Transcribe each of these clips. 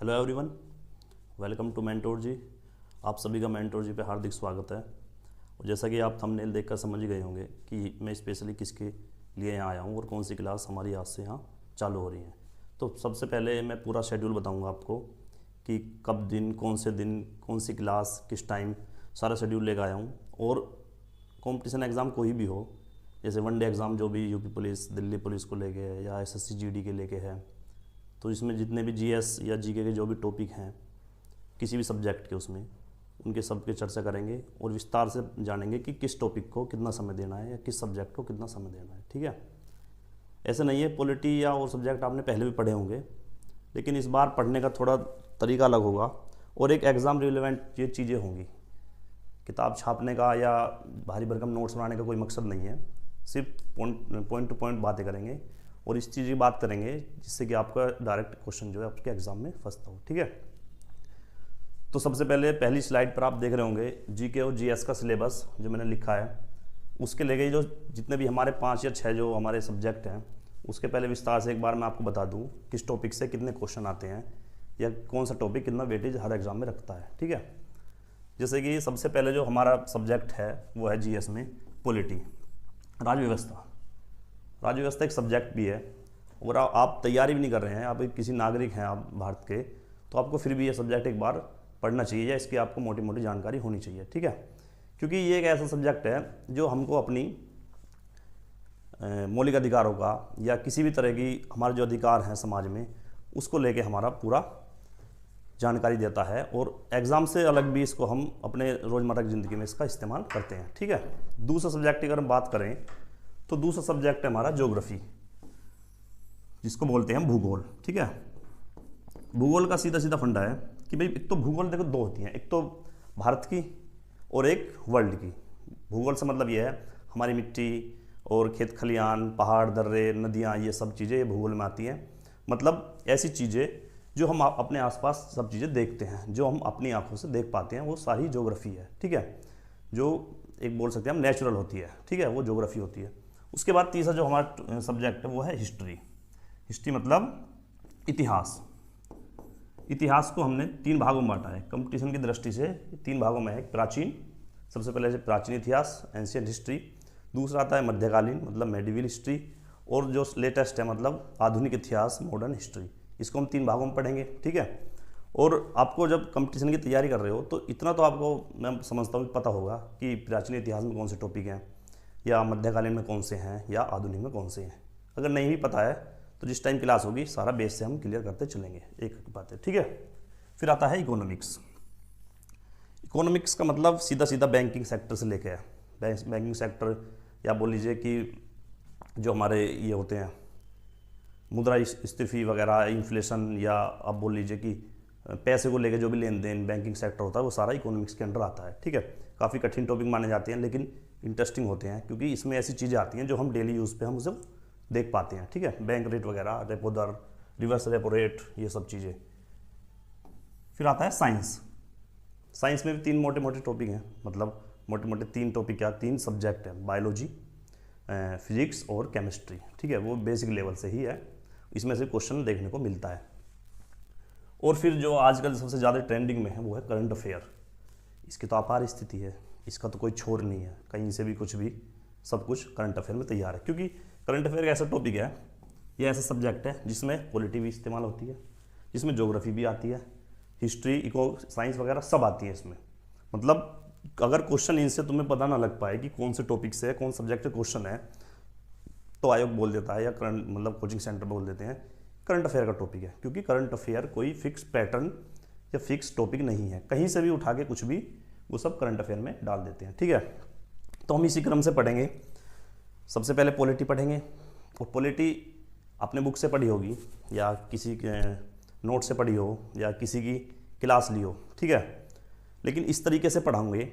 Hello everyone, welcome to Mentor Ji. आप सभी का मेंटोर जी पे हार्दिक स्वागत है। और जैसा कि आप थंबनेल देखकर समझ गए होंगे कि मैं स्पेशली किसके लिए यहाँ आया हूँ और कौन सी क्लास हमारी आज से यहाँ चालू हो रही है। तो सबसे पहले मैं पूरा शेड्यूल बताऊँगा आपको कि कब दिन, कौन सी क्लास, किस टाइम, सारा शेड्यूल लेकर आया हूँ। और कॉम्पिटिशन एग्ज़ाम कोई भी हो, जैसे वनडे एग्ज़ाम जो भी यूपी पुलिस, दिल्ली पुलिस को लेके है या एसएससी जीडी के लेके है, तो इसमें जितने भी जीएस या जीके के जो भी टॉपिक हैं किसी भी सब्जेक्ट के, उसमें उनके सब पे चर्चा करेंगे और विस्तार से जानेंगे कि किस टॉपिक को कितना समय देना है या किस सब्जेक्ट को कितना समय देना है। ठीक है, ऐसा नहीं है पॉलिटी या और सब्जेक्ट आपने पहले भी पढ़े होंगे, लेकिन इस बार पढ़ने का थोड़ा तरीका अलग होगा और एक एग्ज़ाम रिलेवेंट ये चीज़ें होंगी। किताब छापने का या भारी भरकम नोट्स बनाने का कोई मकसद नहीं है, सिर्फ पॉइंट टू पॉइंट बातें करेंगे और इस चीज़ की बात करेंगे जिससे कि आपका डायरेक्ट क्वेश्चन जो है आपके एग्जाम में फंसता हो। ठीक है, तो सबसे पहले पहली स्लाइड पर आप देख रहे होंगे जीके और जीएस का सिलेबस जो मैंने लिखा है, उसके लेके जो जितने भी हमारे 5 या 6 जो हमारे सब्जेक्ट हैं, उसके पहले विस्तार से एक बार मैं आपको बता दूं किस टॉपिक से कितने क्वेश्चन आते हैं या कौन सा टॉपिक कितना वेटेज हर एग्जाम में रखता है। ठीक है, जैसे कि सबसे पहले जो हमारा सब्जेक्ट है वो है जीएस में पॉलिटी, राज्य व्यवस्था। राज्य व्यवस्था एक सब्जेक्ट भी है और आप तैयारी भी नहीं कर रहे हैं, आप किसी नागरिक हैं आप भारत के, तो आपको फिर भी ये सब्जेक्ट एक बार पढ़ना चाहिए या इसकी आपको मोटी मोटी जानकारी होनी चाहिए। ठीक है, क्योंकि ये एक ऐसा सब्जेक्ट है जो हमको अपनी मौलिक अधिकारों का या किसी भी तरह की हमारे जो अधिकार हैं समाज में, उसको लेके हमारा पूरा जानकारी देता है और एग्ज़ाम से अलग भी इसको हम अपने रोज़मर्रा की ज़िंदगी में इसका इस्तेमाल करते हैं। ठीक है, दूसरा सब्जेक्ट की अगर हम बात करें तो दूसरा सब्जेक्ट है हमारा ज्योग्राफी, जिसको बोलते हैं भूगोल। ठीक है, भूगोल का सीधा सीधा फंडा है कि भाई एक तो भूगोल देखो दो होती हैं, एक तो भारत की और एक वर्ल्ड की। भूगोल से मतलब ये है हमारी मिट्टी और खेत खलियान, पहाड़, दर्रे, नदियाँ, ये सब चीज़ें ये भूगोल में आती हैं। मतलब ऐसी चीज़ें जो हम अपने आसपास सब चीज़ें देखते हैं, जो हम अपनी आंखों से देख पाते हैं, वो सारी ज्योग्राफी है। ठीक है, जो एक बोल सकते हैं हम नेचुरल होती है। ठीक है, वो ज्योग्राफी होती है। उसके बाद तीसरा जो हमारा सब्जेक्ट है वो है हिस्ट्री। हिस्ट्री मतलब इतिहास। इतिहास को हमने 3 भागों में बांटा है कंपटीशन की दृष्टि से। 3 भागों में है, प्राचीन, सबसे पहले प्राचीन इतिहास, एंशियंट हिस्ट्री। दूसरा आता है मध्यकालीन मतलब मेडिवल हिस्ट्री, और जो लेटेस्ट है मतलब आधुनिक इतिहास, मॉडर्न हिस्ट्री। इसको हम 3 भागों में पढ़ेंगे। ठीक है, और आपको जब कंपटीशन की तैयारी कर रहे हो तो इतना तो आपको मैं समझता हूँ पता होगा कि प्राचीन इतिहास में कौन से टॉपिक हैं या मध्यकालीन में कौन से हैं या आधुनिक में कौन से हैं। अगर नहीं भी पता है तो जिस टाइम क्लास होगी सारा बेस से हम क्लियर करते चलेंगे एक बात है। ठीक है, फिर आता है इकोनॉमिक्स। इकोनॉमिक्स का मतलब सीधा सीधा बैंकिंग सेक्टर से लेके है। बैंकिंग सेक्टर या बोल लीजिए कि जो हमारे ये होते हैं मुद्रास्फीति वगैरह, इन्फ्लेशन, या आप बोल लीजिए कि पैसे को लेके जो भी लेन देन बैंकिंग सेक्टर होता है वो सारा इकोनॉमिक्स के अंडर आता है। ठीक है, काफ़ी कठिन टॉपिक माने जाते हैं लेकिन इंटरेस्टिंग होते हैं क्योंकि इसमें ऐसी चीज़ें आती हैं जो हम डेली यूज़ पे हम उसे देख पाते हैं। ठीक है, बैंक रेट वगैरह, रेपो दर, रिवर्स रेपो रेट, ये सब चीज़ें। फिर आता है साइंस। साइंस में भी 3 मोटे मोटे टॉपिक हैं, मतलब मोटे मोटे 3 टॉपिक क्या 3 सब्जेक्ट हैं, बायोलॉजी, फिजिक्स और केमिस्ट्री। ठीक है, वो बेसिक लेवल से ही है, इसमें से क्वेश्चन देखने को मिलता है। और फिर जो आजकल सबसे ज़्यादा ट्रेंडिंग में है वो है करंट अफेयर। इसकी तो अपार स्थिति है, इसका तो कोई छोर नहीं है, कहीं से भी कुछ भी सब कुछ करंट अफेयर में तैयार है। क्योंकि करंट अफेयर एक ऐसा टॉपिक है, ये ऐसा सब्जेक्ट है जिसमें पॉलिटी भी इस्तेमाल होती है, जिसमें ज्योग्राफी भी आती है, हिस्ट्री, इको, साइंस वगैरह सब आती है इसमें। मतलब अगर क्वेश्चन इनसे तुम्हें पता ना लग पाए कि कौन से टॉपिक से कौन सब्जेक्ट का क्वेश्चन है, तो आयोग बोल देता है या करंट मतलब कोचिंग सेंटर बोल देते हैं करंट अफेयर का टॉपिक है। क्योंकि करंट अफेयर कोई फिक्स पैटर्न या फिक्स टॉपिक नहीं है, कहीं से भी उठा के कुछ भी वो सब करंट अफेयर में डाल देते हैं। ठीक है, तो हम इसी क्रम से पढ़ेंगे। सबसे पहले पॉलिटी पढ़ेंगे, और पॉलिटी अपने बुक से पढ़ी होगी या किसी के नोट से पढ़ी हो या किसी की क्लास ली हो। ठीक है, लेकिन इस तरीके से पढ़ाऊँगे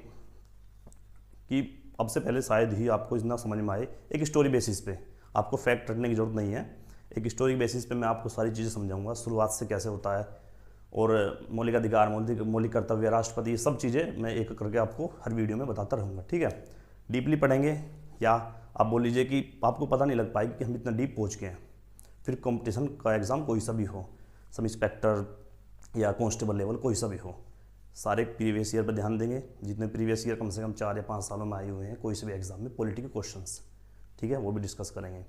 कि अब से पहले शायद ही आपको इतना समझ में आए। एक स्टोरी बेसिस पे, आपको फैक्ट रटने की जरूरत नहीं है, एक स्टोरी बेसिस पे मैं आपको सारी चीज़ें समझाऊंगा, शुरुआत से कैसे होता है, और मौलिक अधिकार, मौलिक कर्तव्य, राष्ट्रपति, ये सब चीज़ें मैं एक करके आपको हर वीडियो में बताता रहूँगा। ठीक है, डीपली पढ़ेंगे, या आप बोल लीजिए कि आपको पता नहीं लग पाएगी कि हम इतना डीप पहुँच गए हैं। फिर कंपटीशन का एग्ज़ाम कोई सा भी हो, सब इंस्पेक्टर, या कांस्टेबल लेवल कोई सा भी हो, सारे प्रीवियस ईयर पर ध्यान देंगे। जितने प्रीवियस ईयर कम से कम 4 या 5 सालों में आए हुए हैं कोई से भी एग्जाम में पॉलिटी के क्वेश्चंस, ठीक है, वो भी डिस्कस करेंगे।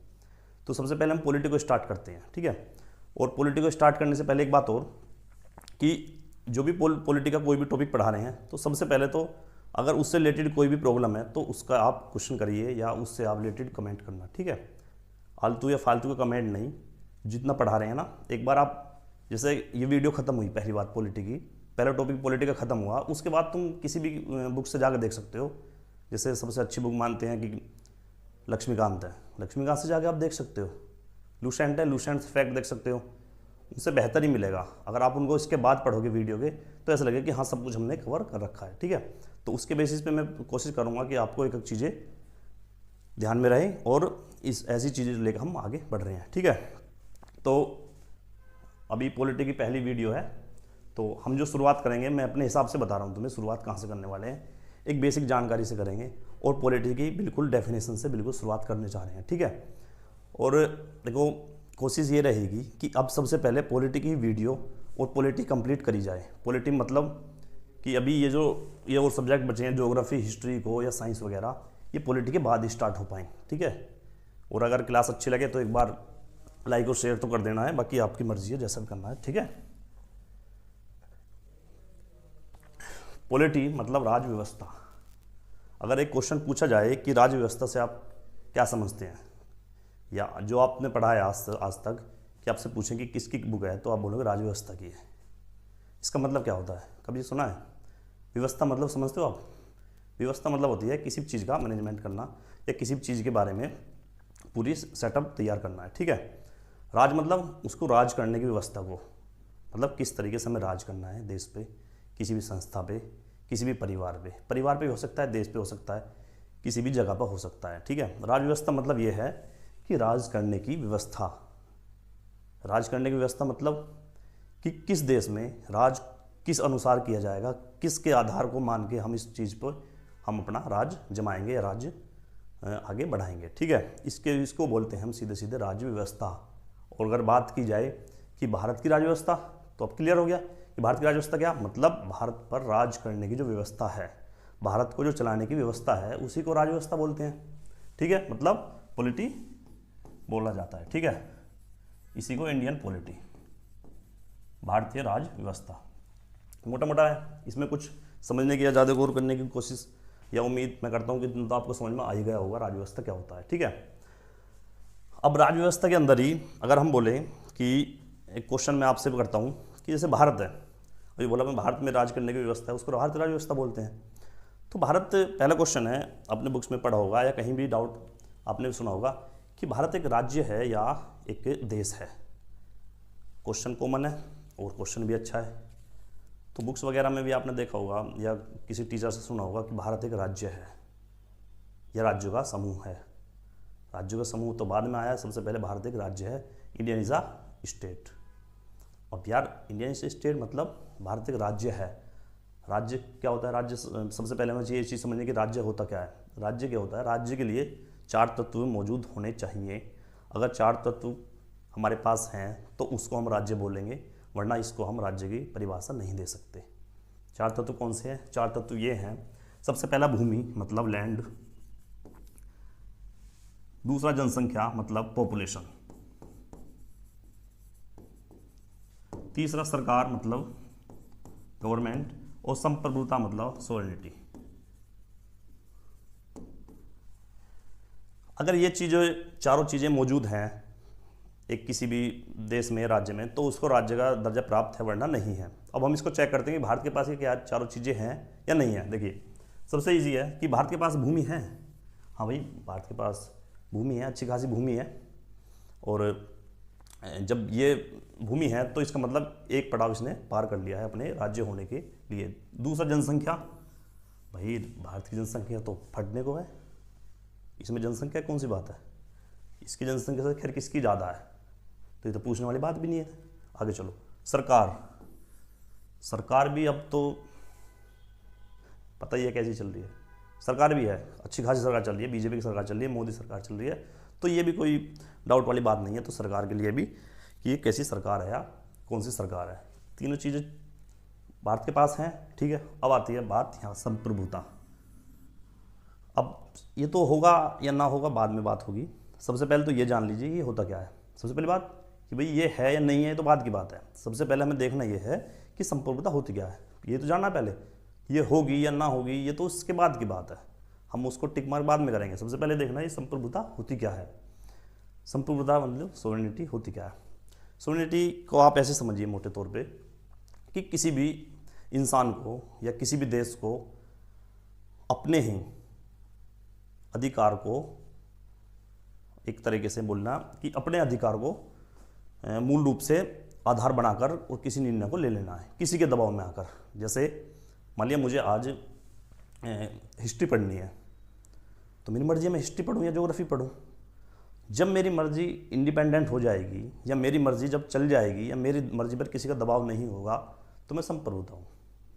तो सबसे पहले हम पॉलिटी को स्टार्ट करते हैं, ठीक है। और पॉलिटी को स्टार्ट करने से पहले एक बात और कि जो भी पॉलिटी का कोई भी टॉपिक पढ़ा रहे हैं तो सबसे पहले तो अगर उससे रिलेटेड कोई भी प्रॉब्लम है तो उसका आप क्वेश्चन करिए या उससे आप रिलेटेड कमेंट करना, ठीक है। आलतू या फालतू का कमेंट नहीं, जितना पढ़ा रहे हैं ना, एक बार आप जैसे ये वीडियो खत्म हुई, पहली बात पॉलिटी की, पहला टॉपिक पॉलिटी का खत्म हुआ, उसके बाद तुम किसी भी बुक से जाकर देख सकते हो। जैसे सबसे अच्छी बुक मानते हैं कि लक्ष्मीकांत है, लक्ष्मीकांत से जाकर आप देख सकते हो। लूसेंट है, लूसेंट फैक्ट देख सकते हो, उससे बेहतर ही मिलेगा। अगर आप उनको इसके बाद पढ़ोगे वीडियो के तो ऐसा लगेगा कि हाँ सब कुछ हमने कवर कर रखा है, ठीक है। तो उसके बेसिस पे मैं कोशिश करूँगा कि आपको एक एक चीज़ें ध्यान में रहें और इस ऐसी चीज़ें लेकर हम आगे बढ़ रहे हैं, ठीक है। तो अभी पॉलिटी की पहली वीडियो है, तो हम जो शुरुआत करेंगे मैं अपने हिसाब से बता रहा हूँ तुम्हें शुरुआत कहाँ से करने वाले हैं, एक बेसिक जानकारी से करेंगे और पॉलिटी की बिल्कुल डेफिनेशन से बिल्कुल शुरुआत करने जा रहे हैं, ठीक है। और देखो कोशिश ये रहेगी कि अब सबसे पहले पॉलिटी की वीडियो और पॉलिटी कंप्लीट करी जाए। पॉलिटी मतलब कि अभी ये और सब्जेक्ट बचे हैं, ज्योग्राफी, हिस्ट्री को या साइंस वगैरह, ये पॉलिटी के बाद ही स्टार्ट हो पाएँ, ठीक है। और अगर क्लास अच्छी लगे तो एक बार लाइक और शेयर तो कर देना है, बाकी आपकी मर्जी है जैसा भी करना है, ठीक है। पॉलिटी मतलब राज व्यवस्था। अगर एक क्वेश्चन पूछा जाए कि राज व्यवस्था से आप क्या समझते हैं, या जो आपने पढ़ा है आज तक कि आपसे पूछें कि किसकी बुक है, तो आप बोलोगे राज व्यवस्था की है। इसका मतलब क्या होता है, कभी सुना है? व्यवस्था मतलब समझते हो आप? व्यवस्था मतलब होती है किसी भी चीज़ का मैनेजमेंट करना या किसी भी चीज़ के बारे में पूरी सेटअप तैयार करना है, ठीक है। राज मतलब उसको राज करने की व्यवस्था को, मतलब किस तरीके से हमें राज करना है देश पे, किसी भी संस्था पे, किसी भी परिवार पे हो सकता है, देश पे हो सकता है, किसी भी जगह पर हो सकता है, ठीक है। राज व्यवस्था मतलब ये है कि राज करने की व्यवस्था। राज करने की व्यवस्था मतलब कि किस देश में राज किस अनुसार किया जाएगा, किसके आधार को मान के हम इस चीज़ पर हम अपना राज जमाएंगे या राज्य आगे बढ़ाएंगे, ठीक है। इसको बोलते हैं हम सीधे सीधे राज्य व्यवस्था। और अगर बात की जाए कि भारत की राज्य व्यवस्था, तो अब क्लियर हो गया कि भारत की राज्य व्यवस्था क्या मतलब, भारत पर राज करने की जो व्यवस्था है, भारत को जो चलाने की व्यवस्था है, उसी को राज्य व्यवस्था बोलते हैं, ठीक है। मतलब पॉलिटी बोला जाता है, ठीक है। इसी को इंडियन पॉलिटी, भारतीय राज व्यवस्था, मोटा मोटा है। इसमें कुछ समझने की या ज़्यादा गौर करने की कोशिश या उम्मीद मैं करता हूँ कि तो आपको समझ में आ ही गया होगा राज व्यवस्था क्या होता है, ठीक है। अब राज व्यवस्था के अंदर ही अगर हम बोलें कि एक क्वेश्चन मैं आपसे करता हूँ कि जैसे भारत है, अभी बोला मैं भारत में राज करने की व्यवस्था है, उसको भारतीय राज व्यवस्था बोलते हैं। तो भारत, पहला क्वेश्चन है, अपने बुक्स में पढ़ा होगा या कहीं भी डाउट आपने भी सुना होगा कि भारत एक राज्य है या एक देश है। क्वेश्चन कॉमन है और क्वेश्चन भी अच्छा है। तो बुक्स वगैरह में भी आपने देखा होगा या किसी टीचर से सुना होगा कि भारत एक राज्य है या राज्यों का समूह है। राज्यों का समूह तो बाद में आया, सबसे पहले भारत एक राज्य है। India is a state. अब यार इंडियन स्टेट मतलब भारत एक राज्य है। राज्य क्या होता है? राज्य, सबसे पहले हमें ये चीज़ समझने की राज्य होता क्या है। राज्य क्या होता है? राज्य के लिए 4 तत्व मौजूद होने चाहिए। अगर 4 तत्व हमारे पास हैं तो उसको हम राज्य बोलेंगे, वरना इसको हम राज्य की परिभाषा नहीं दे सकते। 4 तत्व कौन से हैं? 4 तत्व ये हैं, सबसे पहला भूमि मतलब लैंड, दूसरा जनसंख्या मतलब पॉपुलेशन, तीसरा सरकार मतलब गवर्नमेंट, और संप्रभुता मतलब सॉवरेनिटी। अगर ये चीज़ें, चारों चीज़ें मौजूद हैं एक किसी भी देश में, राज्य में, तो उसको राज्य का दर्जा प्राप्त है, वरना नहीं है। अब हम इसको चेक करते हैं कि भारत के पास ये क्या चारों चीज़ें हैं या नहीं है। देखिए सबसे ईजी है कि भारत के पास भूमि है। हाँ भाई, भारत के पास भूमि है, अच्छी खासी भूमि है। और जब ये भूमि है तो इसका मतलब एक पड़ाव इसने पार कर लिया है अपने राज्य होने के लिए। दूसरा जनसंख्या, भाई भारत की जनसंख्या तो फटने को है, इसमें जनसंख्या कौन सी बात है? इसकी जनसंख्या से खैर किसकी ज़्यादा है, तो ये तो पूछने वाली बात भी नहीं है। आगे चलो, सरकार, सरकार भी अब तो पता ही है कैसी चल रही है। सरकार भी है, अच्छी खासी सरकार चल रही है, बीजेपी की सरकार चल रही है, मोदी सरकार चल रही है, तो ये भी कोई डाउट वाली बात नहीं है। तो सरकार के लिए भी कि ये कैसी सरकार है या कौन सी सरकार है। तीनों चीज़ें भारत के पास हैं, ठीक है। अब आती है बात यहाँ संप्रभुता। अब ये तो होगा या ना होगा बाद में बात होगी, सबसे पहले तो ये जान लीजिए ये होता क्या है। सबसे पहली बात कि भाई ये है या नहीं है तो बाद की बात है। सबसे पहले हमें देखना ये है कि संप्रभुता होती क्या है, ये तो जानना पहले। ये होगी या ना होगी ये तो उसके बाद की बात है, हम उसको टिक मार्क बाद में करेंगे। सबसे पहले देखना ये संप्रभुता होती क्या है। संप्रभुता मतलब सोवरेनिटी होती क्या है। सोवरेनिटी को आप ऐसे समझिए मोटे तौर पे कि किसी भी इंसान को या किसी भी देश को अपने ही अधिकार को, एक तरीके से बोलना कि अपने अधिकार को मूल रूप से आधार बनाकर और किसी निर्णय को ले लेना है किसी के दबाव में आकर। जैसे मान लिया मुझे आज हिस्ट्री पढ़नी है, तो मेरी मर्जी मैं हिस्ट्री पढूं या ज्योग्राफी पढूं। जब मेरी मर्जी इंडिपेंडेंट हो जाएगी या मेरी मर्जी जब चल जाएगी या मेरी मर्जी पर किसी का दबाव नहीं होगा तो मैं संप्रभुता हूँ,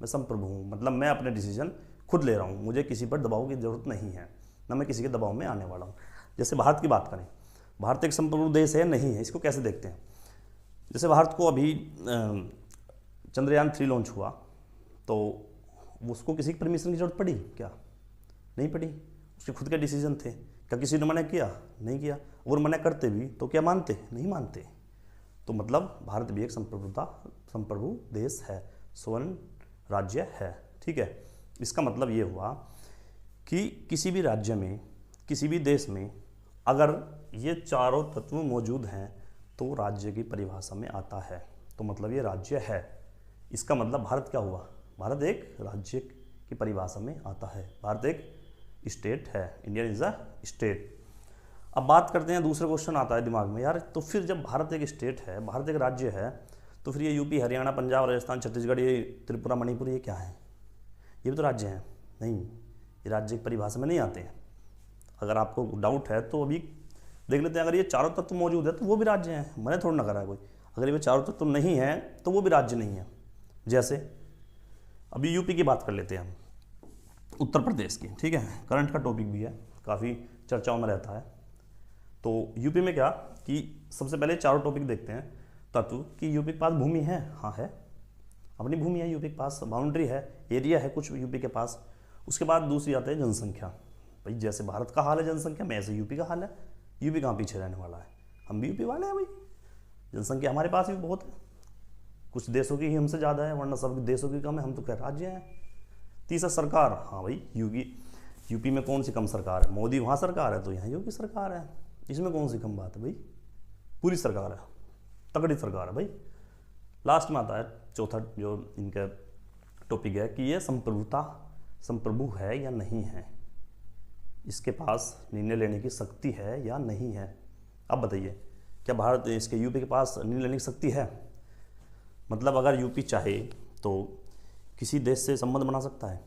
मैं संप्रभु हूँ। मतलब मैं अपने डिसीजन खुद ले रहा हूँ, मुझे किसी पर दबाव की ज़रूरत नहीं है, ना मैं किसी के दबाव में आने वाला हूँ। जैसे भारत की बात करें, भारत एक संप्रभु देश है नहीं है, इसको कैसे देखते हैं। जैसे भारत को अभी चंद्रयान 3 लॉन्च हुआ तो उसको किसी की परमिशन की जरूरत पड़ी क्या? नहीं पड़ी, उसके खुद के डिसीजन थे। क्या किसी ने मना किया? नहीं किया। और मना करते भी तो क्या मानते? नहीं मानते। तो मतलब भारत भी एक संप्रभु देश है, स्वर्ण राज्य है, ठीक है। इसका मतलब ये हुआ कि किसी भी राज्य में, किसी भी देश में अगर ये चारों तत्व मौजूद हैं तो राज्य की परिभाषा में आता है, तो मतलब ये राज्य है। इसका मतलब भारत क्या हुआ? भारत एक राज्य की परिभाषा में आता है, भारत एक स्टेट है, इंडिया इज अ स्टेट। अब बात करते हैं, दूसरा क्वेश्चन आता है दिमाग में, यार तो फिर जब भारत एक स्टेट है, भारत एक राज्य है, तो फिर ये यूपी, हरियाणा, पंजाब, राजस्थान, छत्तीसगढ़, ये त्रिपुरा, मणिपुर, ये क्या है? ये भी तो राज्य हैं। नहीं, ये राज्य की परिभाषा में नहीं आते हैं। अगर आपको डाउट है तो अभी देख लेते हैं। अगर ये चारों तत्व मौजूद है तो वो भी राज्य हैं, मैंने थोड़ा ना करा है कोई। अगर ये चारों तत्व नहीं है तो वो भी राज्य नहीं है। जैसे अभी यूपी की बात कर लेते हैं हम, उत्तर प्रदेश की, ठीक है, करंट का टॉपिक भी है, काफ़ी चर्चाओं में रहता है। तो यूपी में क्या कि सबसे पहले चारों टॉपिक देखते हैं तत्व कि यूपी के पास भूमि है, हाँ है, अपनी भूमि है यूपी के पास, बाउंड्री है, एरिया है कुछ यूपी के पास। उसके बाद दूसरी आती है जनसंख्या। भाई जैसे भारत का हाल है जनसंख्या में, ऐसे यूपी का हाल है। यूपी कहाँ पीछे रहने वाला है, हम भी यूपी वाले हैं भाई। जनसंख्या हमारे पास भी बहुत है, कुछ देशों की ही हमसे ज़्यादा है, वरना सब देशों की कम है, हम तो क्या राज्य हैं। तीसरा सरकार, हाँ भाई यूपी में कौन सी कम सरकार है? मोदी वहाँ सरकार है तो यहाँ योगी सरकार है, इसमें कौन सी कम बात है भाई? पूरी सरकार है, तगड़ी सरकार है भाई। लास्ट में आता है चौथा जो इनका टॉपिक है कि ये संप्रभु है या नहीं है, इसके पास निर्णय लेने की शक्ति है या नहीं है। अब बताइए, क्या भारत इसके यूपी के पास निर्णय लेने की शक्ति है? मतलब अगर यूपी चाहे तो किसी देश से संबंध बना सकता है।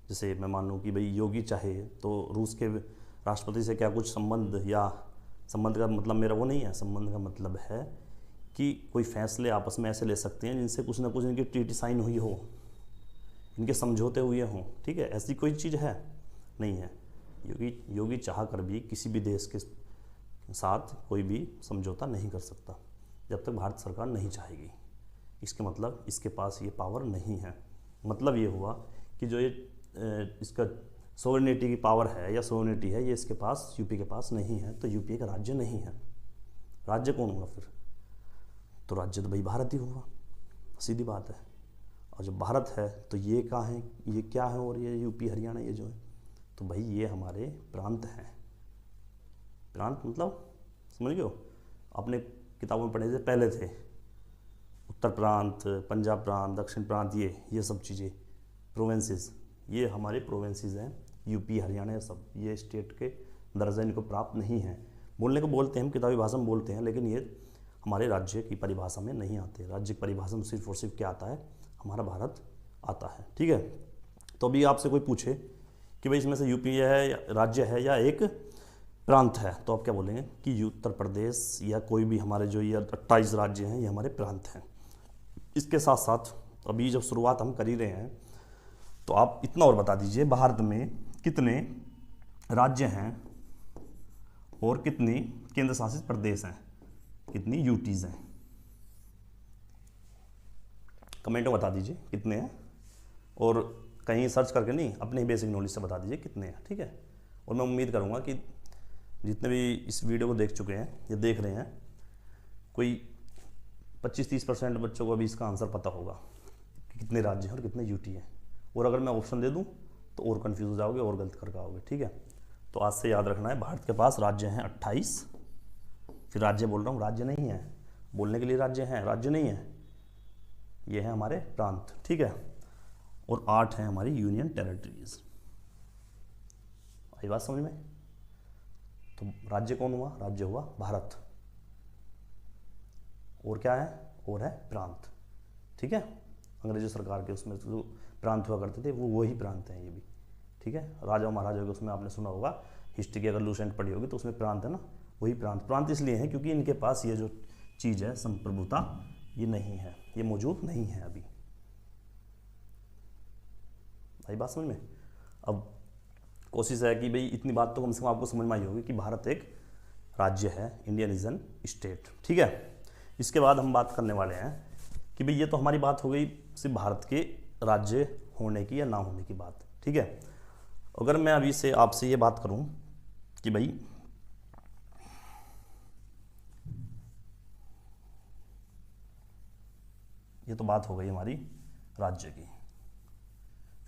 जैसे मैं मान लूँ कि भाई योगी चाहे तो रूस के राष्ट्रपति से क्या कुछ संबंध, या संबंध का मतलब मेरा वो नहीं है, संबंध का मतलब है कि कोई फैसले आपस में ऐसे ले सकते हैं जिनसे कुछ ना कुछ इनकी ट्रीटी साइन हुई हो, इनके समझौते हुए हों, ठीक है। ऐसी कोई चीज़ है नहीं है। योगी चाह कर भी किसी भी देश के साथ कोई भी समझौता नहीं कर सकता जब तक भारत सरकार नहीं चाहेगी। इसके मतलब इसके पास ये पावर नहीं है। मतलब ये हुआ कि जो ये इसका सोवरेनिटी की पावर है या सोवरेनिटी है, ये इसके पास, यूपी के पास नहीं है, तो यूपी एक राज्य नहीं है। राज्य कौन होगा फिर? तो राज्य तो भाई भारत ही होगा, सीधी बात है। और जब भारत है तो ये कहाँ है, ये क्या है, और ये यूपी हरियाणा ये जो है, तो भाई ये हमारे प्रांत हैं। प्रांत मतलब समझ गए हो, अपने किताबों में पढ़े से पहले थे, उत्तर प्रांत, पंजाब प्रांत, दक्षिण प्रांत, ये सब चीज़ें प्रोविंसेस, ये हमारे प्रोविंसेस हैं। यूपी हरियाणा सब ये स्टेट के दर्जा इनको प्राप्त नहीं है। बोलने को बोलते हैं हम, किताबी भाषा में बोलते हैं, लेकिन ये हमारे राज्य की परिभाषा में नहीं आते। राज्य की परिभाषा में सिर्फ और सिर्फ क्या आता है, हमारा भारत आता है, ठीक है। तो अभी आपसे कोई पूछे कि भाई इसमें से यूपी है राज्य है या एक प्रांत है, तो आप क्या बोलेंगे कि उत्तर प्रदेश या कोई भी हमारे जो ये 28 राज्य हैं ये हमारे प्रांत हैं। इसके साथ साथ अभी जब शुरुआत हम कर ही रहे हैं तो आप इतना और बता दीजिए, भारत में कितने राज्य हैं और कितनी केंद्र शासित प्रदेश हैं, कितनी यूटीज़ हैं? कमेंट में बता दीजिए कितने हैं, और कहीं सर्च करके नहीं, अपने ही बेसिक नॉलेज से बता दीजिए कितने हैं, ठीक है। और मैं उम्मीद करूँगा कि जितने भी इस वीडियो को देख चुके हैं या देख रहे हैं, कोई 25-30% बच्चों को अभी इसका आंसर पता होगा कि कितने राज्य हैं और कितने यूटी हैं। और अगर मैं ऑप्शन दे दूं तो और कंफ्यूज हो जाओगे और गलत कर पाओगे, ठीक है। तो आज से याद रखना है, भारत के पास राज्य हैं 28। फिर राज्य बोल रहा हूँ, राज्य नहीं है, बोलने के लिए राज्य हैं, राज्य नहीं है, ये है हमारे प्रांत, ठीक है। और 8 हैं हमारी यूनियन टेरिटरीज। आई बात समझ में? तो राज्य कौन हुआ? राज्य हुआ भारत। और क्या है? और है प्रांत, ठीक है। अंग्रेजी सरकार के उसमें जो प्रांत हुआ करते थे वो वही प्रांत हैं ये भी, ठीक है। राजा महाराजा के उसमें आपने सुना होगा, हिस्ट्री की अगर लूसेंट पढ़ी होगी तो उसमें प्रांत है ना, वही प्रांत। प्रांत इसलिए है क्योंकि इनके पास ये जो चीज़ है संप्रभुता, ये नहीं है, ये मौजूद नहीं है अभी। आई बात समझ में? अब कोशिश है कि भाई इतनी बात तो कम से कम आपको समझ में आई होगी कि भारत एक राज्य है, इंडियन इज एन स्टेट, ठीक है। इसके बाद हम बात करने वाले हैं कि भाई ये तो हमारी बात हो गई सिर्फ भारत के राज्य होने की या ना होने की बात, ठीक है। अगर मैं अभी से आपसे ये बात करूं कि भाई ये तो बात हो गई हमारी राज्य की,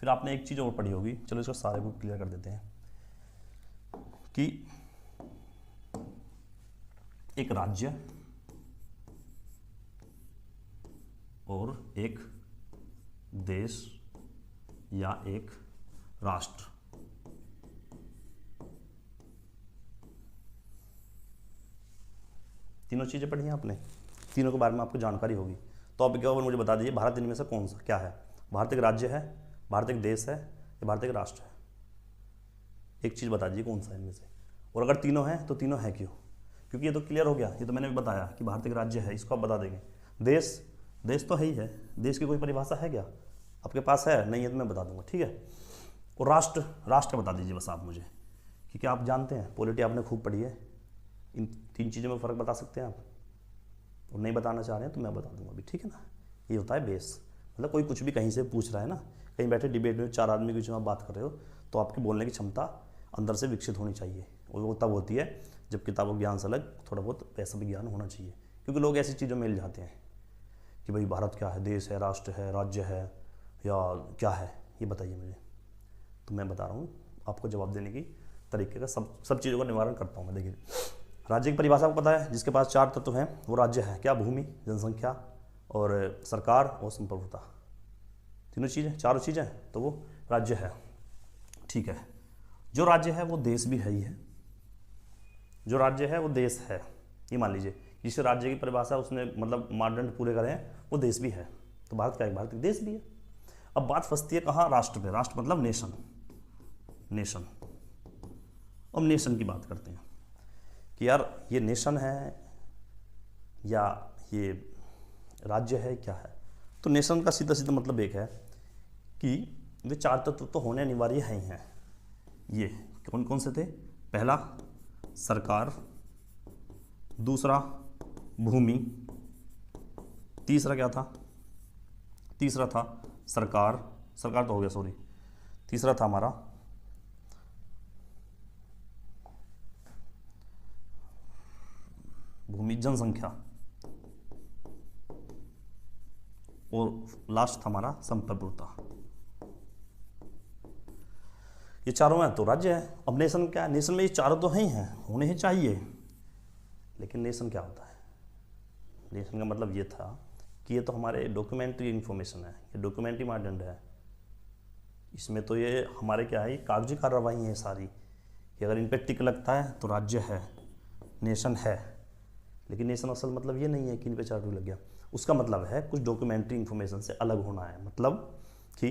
फिर आपने एक चीज़ और पढ़ी होगी, चलो इसको सारे को क्लियर कर देते हैं कि एक राज्य और एक देश या एक राष्ट्र, तीनों चीज़ें पढ़ी हैं आपने, तीनों के बारे में आपको जानकारी होगी। तो आप क्या मुझे बता दीजिए, भारत इनमें से कौन सा क्या है? भारत एक राज्य है, भारत एक देश है, या भारत एक राष्ट्र है? एक चीज़ बता दीजिए कौन सा है इनमें से। और अगर तीनों हैं तो तीनों है क्यों? क्योंकि ये तो क्लियर हो गया, ये तो मैंने भी बताया कि भारत एक राज्य है, इसको आप बता देंगे। देश तो है ही है, देश की कोई परिभाषा है क्या आपके पास? है नहीं है तो मैं बता दूंगा, ठीक है। और राष्ट्र बता दीजिए बस आप मुझे, क्योंकि आप जानते हैं पॉलिटी आपने खूब पढ़ी है, इन 3 चीज़ों में फ़र्क बता सकते हैं आप, और नहीं बताना चाह रहे हैं तो मैं बता दूंगा अभी, ठीक है ना। ये होता है बेस, मतलब कोई कुछ भी कहीं से पूछ रहा है ना, कहीं बैठे डिबेट में 4 आदमी के बीच में आप बात कर रहे हो, तो आपके बोलने की क्षमता अंदर से विकसित होनी चाहिए। और वो तब होती है जब किताबों ज्ञान से अलग थोड़ा बहुत वैसा भी ज्ञान होना चाहिए, क्योंकि लोग ऐसी चीज़ों में मिल जाते हैं कि भाई भारत क्या है, देश है, राष्ट्र है, राज्य है, या क्या है, ये बताइए मुझे। तो मैं बता रहा हूँ आपको जवाब देने की तरीके का, सब चीज़ों का निवारण करता हूँ मैं। देखिए, राज्य की परिभाषा आपको पता है, जिसके पास 4 तत्व हैं वो राज्य है। क्या? भूमि, जनसंख्या और सरकार और संप्रभुता, तीनों चीज़ें, 4 चीज़ें, तो वो राज्य है, ठीक है। जो राज्य है वो देश भी है ही है, जो राज्य है वो देश है, ये मान लीजिए। जिस राज्य की परिभाषा उसने मतलब मानदंड पूरे करे हैं वो देश भी है, तो भारत क्या है? भारत देश भी है। अब बात फंसती है कहाँ? राष्ट्र पे। राष्ट्र मतलब नेशन। अब नेशन की बात करते हैं कि यार ये नेशन है या ये राज्य है, क्या है? तो नेशन का सीधा सीधा मतलब एक है कि वे 4 तत्व तो होने अनिवार्य है ही हैं। ये कौन कौन से थे? पहला सरकार, दूसरा भूमि, तीसरा क्या था? तीसरा था सरकार तो हो गया, सॉरी। तीसरा था हमारा भूमि, जनसंख्या, और लास्ट था हमारा संप्रभुता। ये चारों हैं तो राज्य है। अब नेशन क्या है? नेशन में ये चारों तो ही हैं, होने ही चाहिए, लेकिन नेशन क्या होता है? नेशन का मतलब ये था कि ये तो हमारे डॉक्यूमेंट्री इन्फॉर्मेशन है, ये डॉक्यूमेंट्री मानदंड है। इसमें तो ये हमारे क्या है, ये कागजी कार्रवाई है सारी, कि अगर इन पर टिक लगता है तो राज्य है, नेशन है। लेकिन नेशन असल मतलब ये नहीं है कि इन पे 4 टिक लग गया, उसका मतलब है कुछ डॉक्यूमेंट्री इन्फॉर्मेशन से अलग होना है। मतलब कि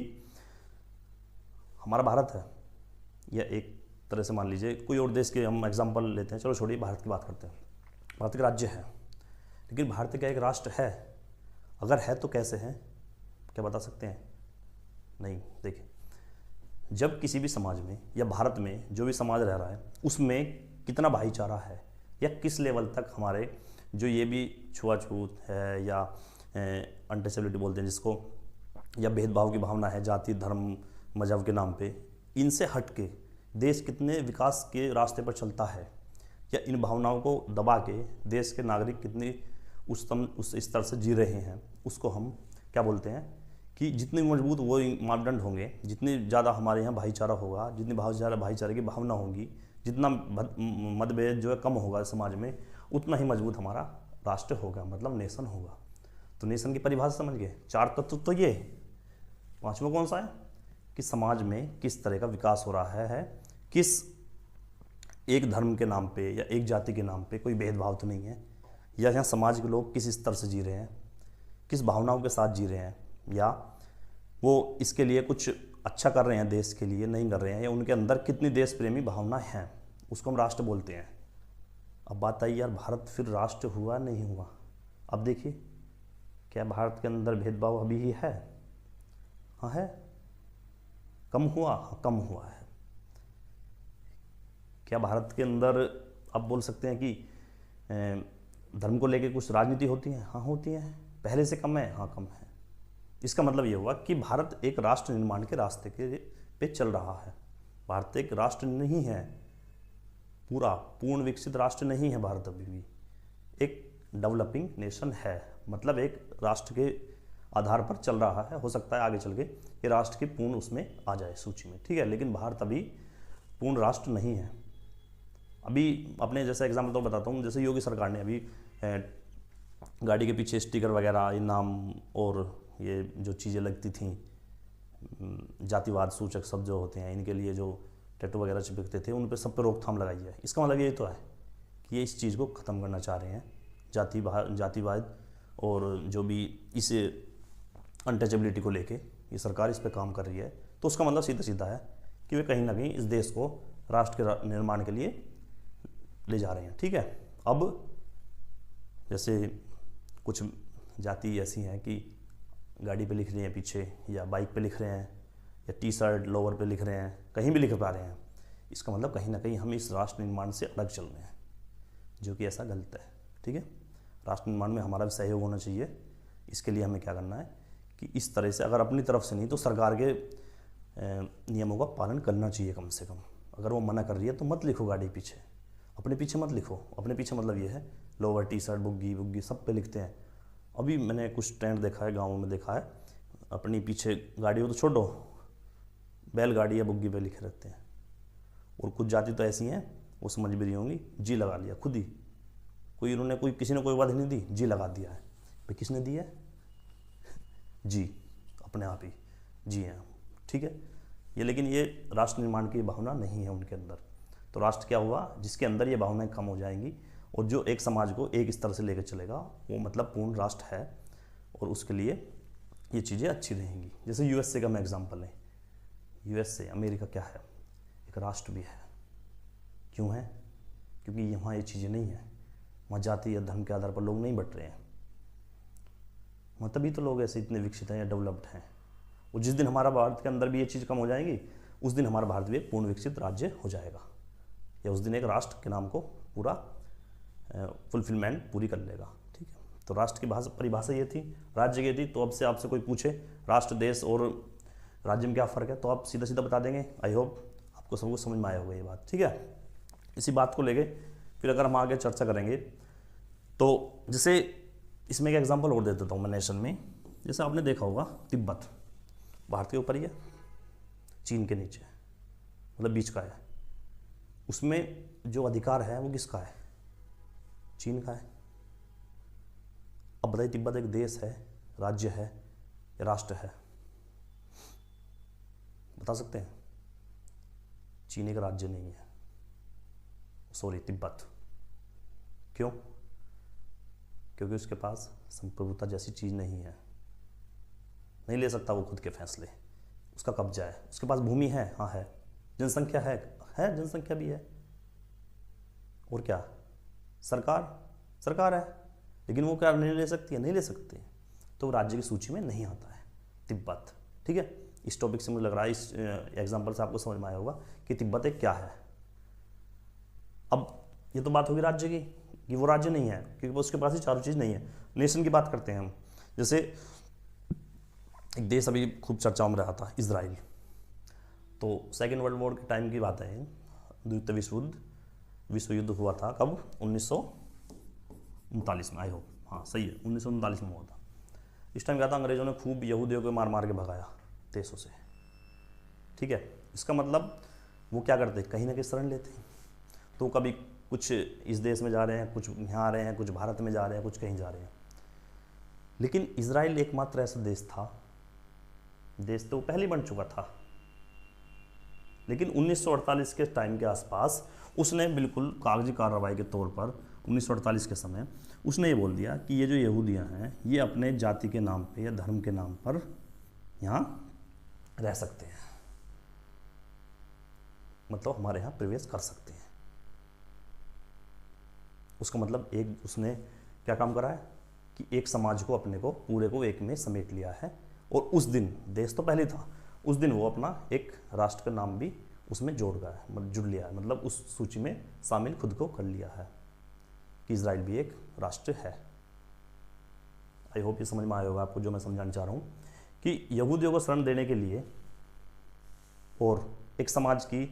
हमारा भारत है, या एक तरह से मान लीजिए कोई और देश के हम एग्जांपल लेते हैं, चलो छोड़िए, भारत की बात करते हैं। भारत का राज्य है, लेकिन भारत का एक राष्ट्र है? अगर है तो कैसे है, क्या बता सकते हैं? नहीं। देखिए, जब किसी भी समाज में या भारत में जो भी समाज रह रहा है उसमें कितना भाईचारा है, या किस लेवल तक हमारे जो ये भी छुआछूत है या अनटचेबिलिटी बोलते हैं जिसको, या भेदभाव की भावना है जाति धर्म मजहब के नाम पे, इनसे हट के देश कितने विकास के रास्ते पर चलता है, या इन भावनाओं को दबा के देश के नागरिक कितनी उस स्तर से जी रहे हैं, उसको हम क्या बोलते हैं कि जितने मजबूत वो मापदंड होंगे, जितनी ज़्यादा हमारे यहाँ भाईचारा होगा, जितनी भाईचारे की भावना होगी, जितना मतभेद जो है कम होगा समाज में, उतना ही मजबूत हमारा राष्ट्र होगा, मतलब नेशन होगा। तो नेशन की परिभाषा समझ गए, 4 तत्व तो ये। 5वां कौन सा है कि समाज में किस तरह का विकास हो रहा है, किस एक धर्म के नाम पे या एक जाति के नाम पे कोई भेदभाव तो नहीं है, या यहाँ समाज के लोग किस स्तर से जी रहे हैं, किस भावनाओं के साथ जी रहे हैं, या वो इसके लिए कुछ अच्छा कर रहे हैं देश के लिए, नहीं कर रहे हैं, या उनके अंदर कितनी देश प्रेमी भावना है, उसको हम राष्ट्र बोलते हैं। अब बात आई यार, भारत फिर राष्ट्र हुआ नहीं हुआ? अब देखिए, क्या भारत के अंदर भेदभाव अभी ही है? हाँ है। कम हुआ? हाँ कम हुआ है। क्या भारत के अंदर अब बोल सकते हैं कि धर्म को लेकर कुछ राजनीति होती है? हाँ होती है। पहले से कम है? हाँ कम है। इसका मतलब ये हुआ कि भारत एक राष्ट्र निर्माण के रास्ते के पे चल रहा है। भारत एक राष्ट्र नहीं है, पूरा पूर्ण विकसित राष्ट्र नहीं है भारत, अभी भी एक डेवलपिंग नेशन है, मतलब एक राष्ट्र के आधार पर चल रहा है। हो सकता है आगे चल के ये राष्ट्र की पूर्ण उसमें आ जाए सूची में, ठीक है, लेकिन भारत अभी पूर्ण राष्ट्र नहीं है। अभी अपने जैसा एग्जाम्पल तो बताता हूँ, जैसे योगी सरकार ने अभी गाड़ी के पीछे स्टिकर वगैरह, इनाम और ये जो चीज़ें लगती थी, जातिवाद सूचक शब्द जो होते हैं, इनके लिए जो टैटू वगैरह चिपकते थे, उन पर सब पे रोकथाम लगाई है। इसका मतलब ये तो है कि ये इस चीज़ को ख़त्म करना चाह रहे हैं, जातिवाद और जो भी इस अनटचेबिलिटी को लेके ये सरकार इस पे काम कर रही है। तो उसका मतलब सीधा सीधा है कि वे कहीं ना कहीं इस देश को राष्ट्र के निर्माण के लिए ले जा रहे हैं, ठीक है। अब जैसे कुछ जाति ऐसी हैं कि गाड़ी पे लिख रही हैं पीछे, या बाइक पे लिख रहे हैं, या टी शर्ट लोअर पे लिख रहे हैं, कहीं भी लिख पा रहे हैं। इसका मतलब कहीं ना कहीं हम इस राष्ट्र निर्माण से अलग चल रहे हैं, जो कि ऐसा गलत है, ठीक है। राष्ट्र निर्माण में हमारा भी सहयोग होना चाहिए। इसके लिए हमें क्या करना है कि इस तरह से, अगर अपनी तरफ से नहीं तो सरकार के नियमों का पालन करना चाहिए कम से कम। अगर वो मना कर रही है तो मत लिखो गाड़ी पीछे, अपने पीछे मत लिखो। अपने पीछे मतलब ये है लोअर टी शर्ट बुग्गी सब पे लिखते हैं। अभी मैंने कुछ ट्रेंड देखा है, गाँव में देखा है, अपनी पीछे गाड़ी हो तो छोड़ो, बैलगाड़ी या बुग्गी पे लिखे रहते हैं। और कुछ जाति तो ऐसी हैं, वो समझ भी रही होंगी, जी लगा लिया खुद ही, किसी ने कोई बात नहीं दी, जी लगा दिया है। भाई किसने दिया है? जी अपने आप ही जी हैं, ठीक है ये। लेकिन ये राष्ट्र निर्माण की भावना नहीं है उनके अंदर। तो राष्ट्र क्या हुआ? जिसके अंदर ये भावनाएं कम हो जाएंगी और जो एक समाज को एक स्तर से लेकर चलेगा, वो मतलब पूर्ण राष्ट्र है, और उसके लिए ये चीज़ें अच्छी रहेंगी। जैसे यूएसए का मैं एग्जांपल लें, यूएसए अमेरिका क्या है? एक राष्ट्र भी है। क्यों है? क्योंकि यहाँ ये चीज़ें नहीं है, वहाँ जाति या धर्म के आधार पर लोग नहीं बट रहे हैं। तभी तो लोग ऐसे इतने विकसित हैं या डेवलप्ड हैं। और जिस दिन हमारा भारत के अंदर भी ये चीज़ कम हो जाएगी, उस दिन हमारा भारत भी एक पूर्ण विकसित राज्य हो जाएगा, या उस दिन एक राष्ट्र के नाम को पूरा फुलफिलमेंट पूरी कर लेगा, ठीक है। तो राष्ट्र की परिभाषा ये थी, राज्य की थी। तो अब से आपसे कोई पूछे राष्ट्र, देश और राज्य में क्या फ़र्क है, तो आप सीधा सीधा बता देंगे। आई होप आपको सब कुछ समझ में आया होगा ये बात, ठीक है। इसी बात को लेके फिर अगर हम आगे चर्चा करेंगे, तो जैसे इसमें एक एग्जांपल और दे देता हूँ मैं नेशन में। जैसे आपने देखा होगा तिब्बत भारत के ऊपर ही है, चीन के नीचे, मतलब बीच का है। उसमें जो अधिकार है वो किसका है? चीन का है। अब बताइए, तिब्बत एक देश है, राज्य है या राष्ट्र है? बता सकते हैं? चीन एक राज्य नहीं है, सॉरी तिब्बत। क्यों? क्योंकि उसके पास संप्रभुता जैसी चीज़ नहीं है, नहीं ले सकता वो खुद के फैसले, उसका कब्जा है। उसके पास भूमि है, हाँ है, जनसंख्या है जनसंख्या भी है, और क्या? सरकार है, लेकिन वो क्या नहीं ले सकती है? नहीं ले सकती है, तो वो राज्य की सूची में नहीं आता है तिब्बत, ठीक है। इस टॉपिक से मुझे लग रहा है, इस एग्जाम्पल से आपको समझ में आया होगा कि तिब्बत एक क्या है। अब ये तो बात होगी राज्य की, कि वो राज्य नहीं है क्योंकि उसके पास ही चारों चीज़ नहीं है। नेशन की बात करते हैं हम, जैसे एक देश अभी खूब चर्चाओं में रहा था, इजराइल। तो सेकेंड वर्ल्ड वॉर के टाइम की बात है, द्वितीय विश्व युद्ध हुआ था कब? 1939 में, आई होप, हाँ सही है, 1939 में हुआ था। इस टाइम क्या था, अंग्रेजों ने खूब यहूदियों को मार मार के भगाया देशों से, ठीक है। इसका मतलब वो क्या करते, कहीं ना कहीं शरण लेते। तो कभी कुछ इस देश में जा रहे हैं, कुछ यहाँ आ रहे हैं, कुछ भारत में जा रहे हैं, कुछ कहीं जा रहे हैं। लेकिन इजराइल एकमात्र ऐसा देश था, देश तो पहले बन चुका था, लेकिन 1948 के टाइम के आसपास उसने बिल्कुल कागजी कार्रवाई के तौर पर 1948 के समय उसने ये बोल दिया कि ये जो यहूदियाँ हैं ये अपने जाति के नाम पे या धर्म के नाम पर यहाँ रह सकते हैं, मतलब हमारे यहाँ प्रवेश कर सकते हैं। उसका मतलब एक उसने क्या काम करा है कि एक समाज को, अपने को पूरे को एक में समेट लिया है। और उस दिन, देश तो पहले था, उस दिन वो अपना एक राष्ट्र का नाम भी उसमें जोड़ गया है, मतलब जुड़ लिया है, मतलब उस सूची में शामिल खुद को कर लिया है कि इजराइल भी एक राष्ट्र है। आई होप ये समझ में आया होगा आपको जो मैं समझाना चाह रहा हूँ कि यहूदियों को शरण देने के लिए और एक समाज की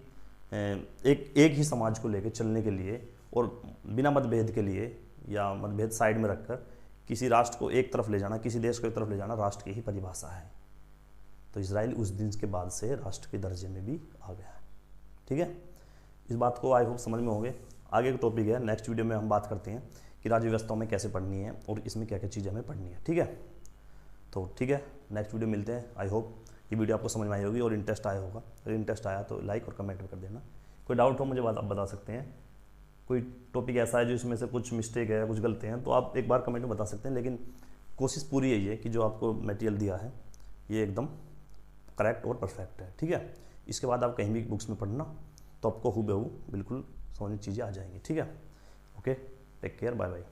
एक ही समाज को लेकर चलने के लिए और बिना मतभेद के लिए या मतभेद साइड में रखकर किसी राष्ट्र को एक तरफ ले जाना, किसी देश को एक तरफ ले जाना राष्ट्र की ही परिभाषा है। तो इजराइल उस दिन के बाद से राष्ट्र के दर्जे में भी आ गया है, ठीक है। इस बात को आई होप समझ में होंगे। आगे का टॉपिक है, नेक्स्ट वीडियो में हम बात करते हैं कि राज्य व्यवस्थाओं में कैसे पढ़नी है और इसमें क्या क्या चीज़ें हमें पढ़नी है, ठीक है। तो ठीक है, नेक्स्ट वीडियो मिलते हैं। आई होप ये वीडियो आपको समझ में आई होगी और इंटरेस्ट आया होगा। अगर इंटरेस्ट आया तो लाइक और कमेंट कर देना। कोई डाउट हो मुझे आप बता सकते हैं। कोई टॉपिक ऐसा है जो इसमें से कुछ मिस्टेक है, कुछ गलती हैं, तो आप एक बार कमेंट में बता सकते हैं। लेकिन कोशिश पूरी यही है कि जो आपको मटेरियल दिया है ये एकदम करेक्ट और परफेक्ट है, ठीक है। इसके बाद आप कहीं भी बुक्स में पढ़ना तो आपको हूबहू बिल्कुल समझ चीज़ें आ जाएंगी, ठीक है। Okay, take care, bye bye.